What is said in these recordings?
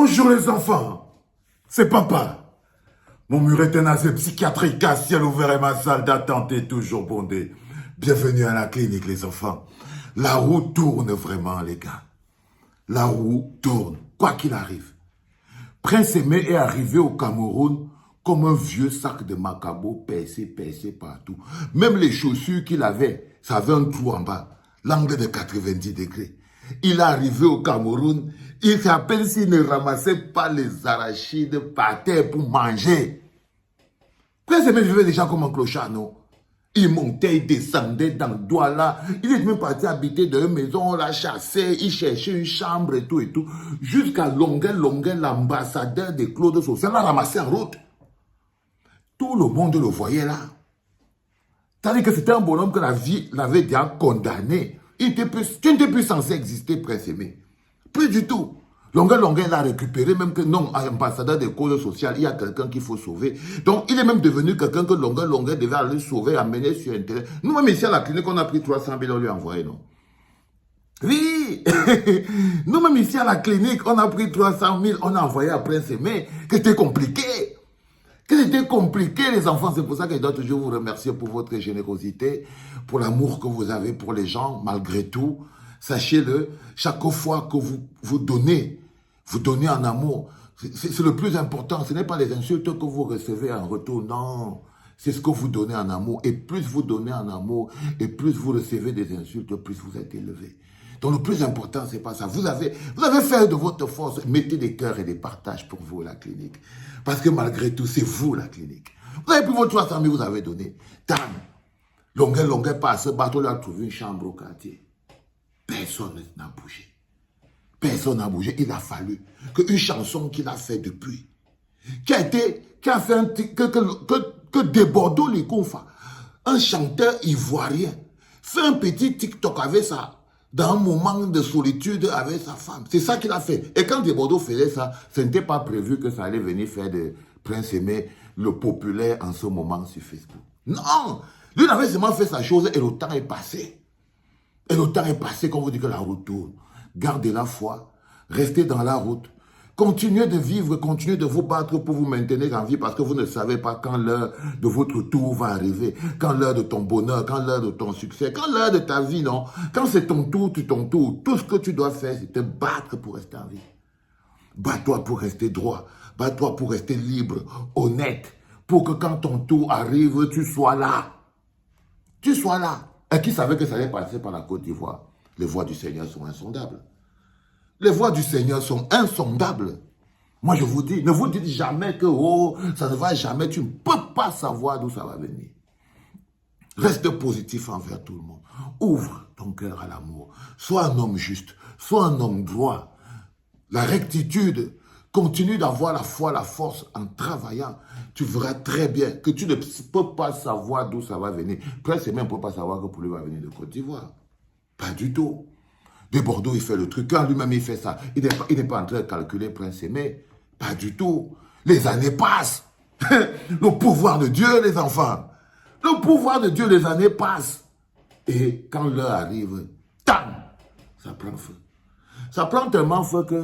Bonjour les enfants, c'est papa. Mon mur est un asile psychiatrique à ciel ouvert et ma salle d'attente est toujours bondée. Bienvenue à la clinique les enfants. La roue tourne vraiment les gars. La roue tourne, quoi qu'il arrive. Prince Aimé est arrivé au Cameroun comme un vieux sac de macabo percé partout. Même les chaussures qu'il avait, ça avait un trou en bas, l'angle de 90 degrés. Il est arrivé au Cameroun, il s'appelle s'il ne ramassait pas les arachides par terre pour manger. Prince Aimé vivait déjà comme un clochard, non? Il montait, il descendait dans Douala. Il est même parti habiter dans une maison, on l'a chassé, il cherchait une chambre et tout. Jusqu'à Longueuil, l'ambassadeur des Claude Social l'a ramassé en route. Tout le monde le voyait là. C'est-à-dire que c'était un bonhomme que la vie l'avait déjà condamné. Tu n'étais plus censé exister, Prince Aimé. Plus du tout. Longueuil l'a récupéré, même que non, ambassadeur des causes sociales, il y a quelqu'un qu'il faut sauver. Donc, il est même devenu quelqu'un que Longueuil devait aller sauver, amener sur Internet. Nous-mêmes ici à la clinique, on a pris 300 000, on lui a envoyé, non? Oui. Nous-mêmes ici à la clinique, on a pris 300 000, on a envoyé à Prince Aimé, que c'était compliqué. Que c'était compliqué, les enfants. C'est pour ça que je dois toujours vous remercier pour votre générosité, pour l'amour que vous avez pour les gens, malgré tout. Sachez-le, chaque fois que vous donnez en amour. C'est le plus important. Ce n'est pas les insultes que vous recevez en retour. Non, c'est ce que vous donnez en amour. Et plus vous donnez en amour, et plus vous recevez des insultes, plus vous êtes élevé. Donc le plus important, c'est pas ça. Vous avez fait de votre force. Mettez des cœurs et des partages pour vous, la clinique. Parce que malgré tout, c'est vous, la clinique. Vous avez pris vos 300 000, vous avez donné. Tam, Longueuil passe, bateau lui a trouvé une chambre au quartier. Personne n'a bougé. Personne n'a bougé. Il a fallu qu'une chanson qu'il a fait depuis, qui a fait que Desbordeaux les Confa, un chanteur ivoirien, fait un petit TikTok avec ça, dans un moment de solitude avec sa femme. C'est ça qu'il a fait. Et quand Desbordeaux faisait ça, ce n'était pas prévu que ça allait venir faire de Prince Aimé le populaire en ce moment sur Facebook. Non! Lui, il avait seulement fait sa chose et le temps est passé. Et le temps est passé, comme vous dit que la route tourne. Gardez la foi, restez dans la route. Continuez de vivre, continuez de vous battre pour vous maintenir en vie parce que vous ne savez pas quand l'heure de votre tour va arriver, quand l'heure de ton bonheur, quand l'heure de ton succès, quand l'heure de ta vie, non. Quand c'est ton tour, ton tour. Tout ce que tu dois faire, c'est te battre pour rester en vie. Bats-toi pour rester droit, bats-toi pour rester libre, honnête, pour que quand ton tour arrive, tu sois là. Tu sois là. Et qui savait que ça allait passer par la Côte d'Ivoire? Les voies du Seigneur sont insondables. Les voies du Seigneur sont insondables. Moi, je vous dis, ne vous dites jamais que oh, ça ne va jamais. Tu ne peux pas savoir d'où ça va venir. Reste positif envers tout le monde. Ouvre ton cœur à l'amour. Sois un homme juste. Sois un homme droit. La rectitude. Continue d'avoir la foi, la force en travaillant. Tu verras très bien que tu ne peux pas savoir d'où ça va venir. Presque même ne peut pas savoir que pour lui va venir de Côte d'Ivoire. Pas du tout. Desbordeaux, il fait le truc. Quand lui-même, il fait ça, il n'est pas en train de calculer Prince Aimé. Pas du tout. Les années passent. Le pouvoir de Dieu, les enfants. Le pouvoir de Dieu, les années passent. Et quand l'heure arrive, tam, ça prend feu. Ça prend tellement feu que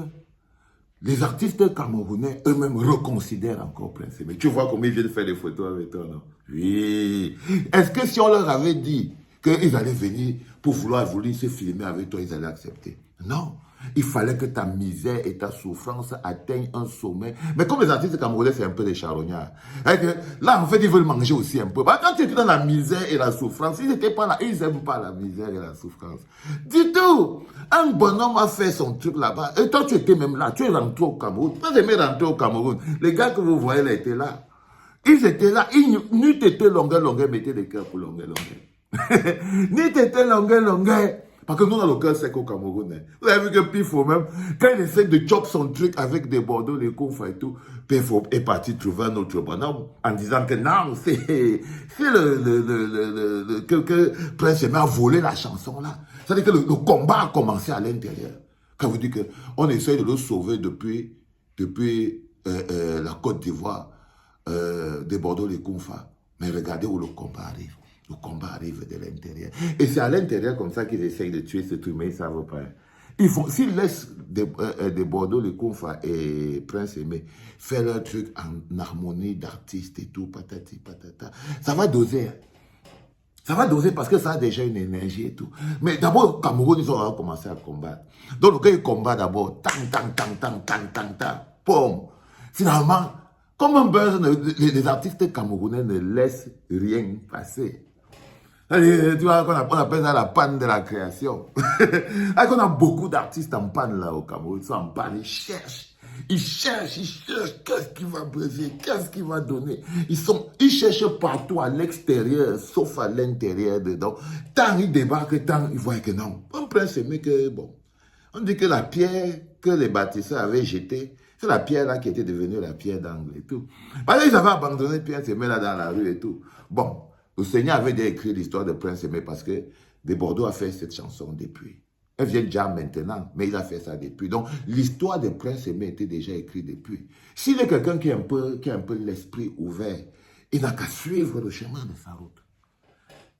les artistes camerounais eux-mêmes reconsidèrent encore Prince Aimé. Tu vois comment ils viennent faire des photos avec toi, non? Oui. Est-ce que si on leur avait dit qu'ils allaient venir pour vouloir se filmer avec toi, ils allaient accepter? Non. Il fallait que ta misère et ta souffrance atteignent un sommet. Mais comme les artistes camerounais, c'est un peu des charognards. Là, en fait, ils veulent manger aussi un peu. Quand tu étais dans la misère et la souffrance, ils n'étaient pas là. Ils n'aiment pas la misère et la souffrance. Du tout. Un bonhomme a fait son truc là-bas. Et toi, tu étais même là. Tu es rentré au Cameroun. Tu es rentré au Cameroun. Les gars que vous voyez là étaient là. Ils étaient là. N'eût été Longueuil, mettez des cœurs pour Longueuil. N'eût été Longueuil. Parce que nous, on a le cœur sec au Cameroun. Vous avez vu que Pifo même, quand il essaie de chop son truc avec des Bordeaux, les Kouf et tout, Pifo est parti trouver un autre bonhomme en disant que non, c'est que Prince Aimé a volé la chanson là. C'est-à-dire que le combat a commencé à l'intérieur. Quand vous dites qu'on essaie de le sauver depuis la Côte d'Ivoire, des Bordeaux, les Koumfa. Mais regardez où le combat arrive. Le combat arrive de l'intérieur. Et c'est à l'intérieur comme ça qu'ils essayent de tuer ce truc, mais ils ne savent pas. S'ils laissent des Bordeaux, les Koumfa et Prince Aimé faire leur truc en harmonie d'artistes et tout, patati patata, ça va doser. Hein. Ça va doser parce que ça a déjà une énergie et tout. Mais d'abord, au Cameroun, ils ont commencé à combattre. Donc, quand ils combattent d'abord, tang, tang, tang, tang, tang, tang, tang, pom. Finalement, comme un buzz, les artistes camerounais ne laissent rien passer. Tu vois, on appelle ça la panne de la création. On a beaucoup d'artistes en panne là au Cameroun. Ils sont en panne, ils cherchent, qu'est-ce qui va buzzer, qu'est-ce qui va donner. Ils cherchent partout à l'extérieur, sauf à l'intérieur dedans. Tant ils débarquent, tant ils voient que non. On Prince Aimé que, bon, on dit que la pierre que les bâtisseurs avaient jetée, c'est la pierre là qui était devenue la pierre d'angle et tout. Parce qu'ils avaient abandonné Prince Aimé là dans la rue et tout. Bon, le Seigneur avait déjà écrit l'histoire de Prince Aimé parce que de Bordeaux a fait cette chanson depuis. Elle vient déjà maintenant, mais il a fait ça depuis. Donc, l'histoire de Prince Aimé était déjà écrite depuis. S'il est quelqu'un qui a un peu l'esprit ouvert, il n'a qu'à suivre le chemin de sa route.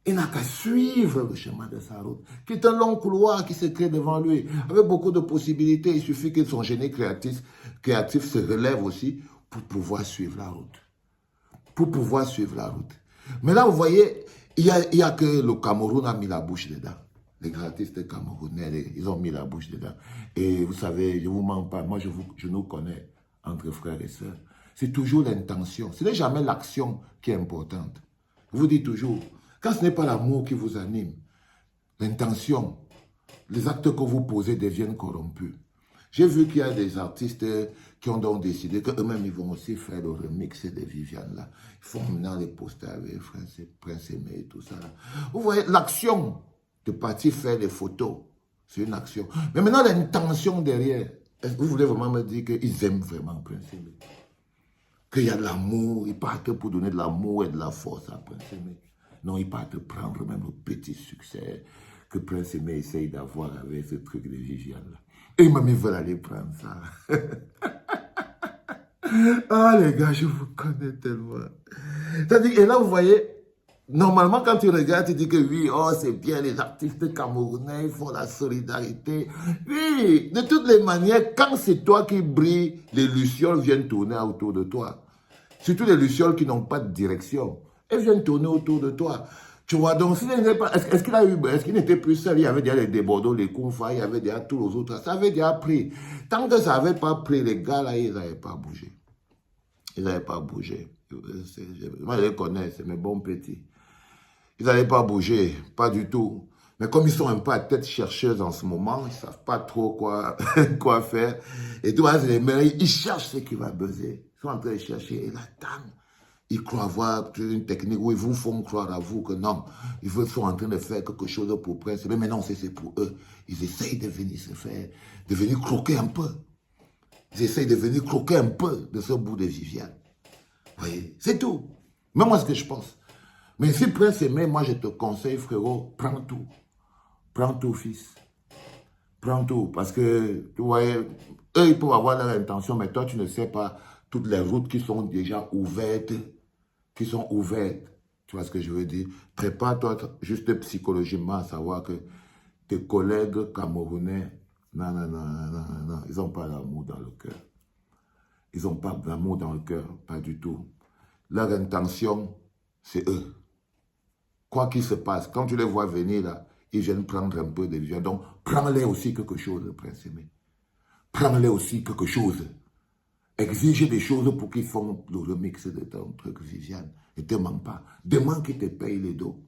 Il n'a qu'à suivre le chemin de sa route, qui est un long couloir qui se crée devant lui, avec beaucoup de possibilités. Il suffit que son génie créatif se relève aussi pour pouvoir suivre la route. Pour pouvoir suivre la route. Mais là, vous voyez, il y a que le Cameroun a mis la bouche dedans. Les artistes camerounais, ils ont mis la bouche dedans. Et vous savez, je ne vous mens pas, moi je nous connais entre frères et sœurs. C'est toujours l'intention, ce n'est jamais l'action qui est importante. Je vous dis toujours, quand ce n'est pas l'amour qui vous anime, l'intention, les actes que vous posez deviennent corrompus. J'ai vu qu'il y a des artistes qui ont donc décidé qu'eux-mêmes, ils vont aussi faire le remix de Viviane là. Ils font maintenant les posters avec Prince Aimé et tout ça là. Vous voyez, l'action de partir faire les photos, c'est une action. Mais maintenant, l'intention derrière, vous voulez vraiment me dire qu'ils aiment vraiment Prince Aimé? Qu'il y a de l'amour, ils partent pour donner de l'amour et de la force à Prince Aimé. Non, ils partent prendre même le petit succès que Prince Aimé essaye d'avoir avec ce truc de Viviane là. Et même ils veulent aller prendre ça. Ah les gars, je vous connais tellement. Et là, vous voyez, normalement, quand tu regardes, tu dis que oui, oh, c'est bien, les artistes camerounais, ils font la solidarité. Oui, de toutes les manières, quand c'est toi qui brilles, les lucioles viennent tourner autour de toi. Surtout les lucioles qui n'ont pas de direction. Elles viennent tourner autour de toi. Tu vois, donc, est-ce qu'il n'était plus seul? Il y avait déjà les Bordeaux, les Koumfa, il y avait déjà tous les autres. Ça avait déjà pris. Tant que ça n'avait pas pris, les gars là, ils n'avaient pas bougé. Ils n'avaient pas bougé. Moi, je les connais, c'est mes bons petits. Ils n'allaient pas bouger, pas du tout. Mais comme ils sont un peu à tête chercheuse en ce moment, ils ne savent pas trop quoi, quoi faire. Et tout, ils cherchent ce qui va buzzer. Ils sont en train de chercher. Et là, tam, ils croient avoir une technique où ils vous font croire à vous que non, ils sont en train de faire quelque chose pour Prince. Mais non, c'est pour eux. Ils essayent de venir se faire, de venir croquer un peu. Ils essayent de venir croquer un peu de ce bout de Viviane. Vous voyez, c'est tout. Même moi, ce que je pense. Mais si Prince Aimé, moi, je te conseille, frérot, prends tout. Prends tout, fils. Prends tout. Parce que, tu vois, eux, ils peuvent avoir leur intention, mais toi, tu ne sais pas toutes les routes qui sont déjà ouvertes. Tu vois ce que je veux dire? Prépare-toi juste psychologiquement à savoir que tes collègues camerounais, non, ils n'ont pas l'amour dans le cœur. Ils n'ont pas d'amour dans le cœur, pas du tout. Leur intention, c'est eux. Quoi qu'il se passe, quand tu les vois venir là, ils viennent prendre un peu de Viviane. Donc, prends-les aussi quelque chose, Prince Aimé. Prends-les aussi quelque chose. Exige des choses pour qu'ils font le remix de ton truc, Viviane. Ne te demande pas. Demande qu'ils te payent les dos.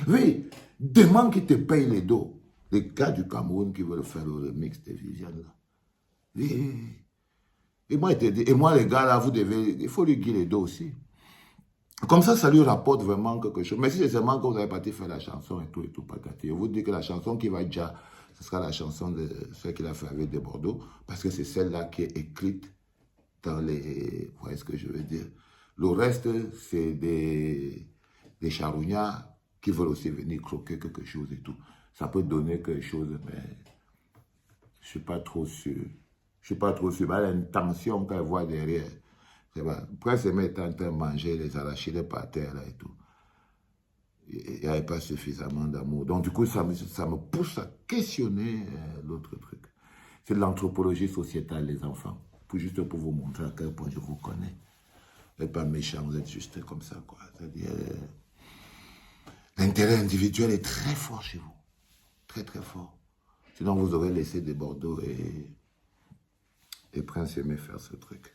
Oui, demande qu'ils te payent les dos. Les gars du Cameroun qui veulent faire le remix de Viviane là. Oui. Et moi, les gars là, il faut lui guider les dos aussi. Comme ça lui rapporte vraiment quelque chose. Mais si c'est seulement que vous avez parti faire la chanson et tout, patati. Je vous dis que la chanson qui va déjà, ce sera la chanson de celle qu'il a fait avec des Bordeaux, parce que c'est celle-là qui est écrite dans les... Vous voyez ce que je veux dire? Le reste, c'est des charognards qui veulent aussi venir croquer quelque chose et tout. Ça peut donner quelque chose, mais je ne suis pas trop sûr. Je ne suis pas trop sûr. Mais l'intention qu'elle voit derrière, c'est pas. Prince Aimé est en train de manger les arachides par terre là et tout. il n'y avait pas suffisamment d'amour. Donc, du coup, ça me pousse à questionner l'autre truc. C'est de l'anthropologie sociétale, les enfants. Juste pour vous montrer à quel point je vous connais. Vous n'êtes pas méchant, vous êtes juste comme ça, quoi. C'est-à-dire, l'intérêt individuel est très fort chez vous. Très, très fort. Sinon, vous aurez laissé des Bordeaux et Prince aimer faire ce truc.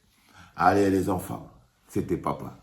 Allez, les enfants, c'était papa.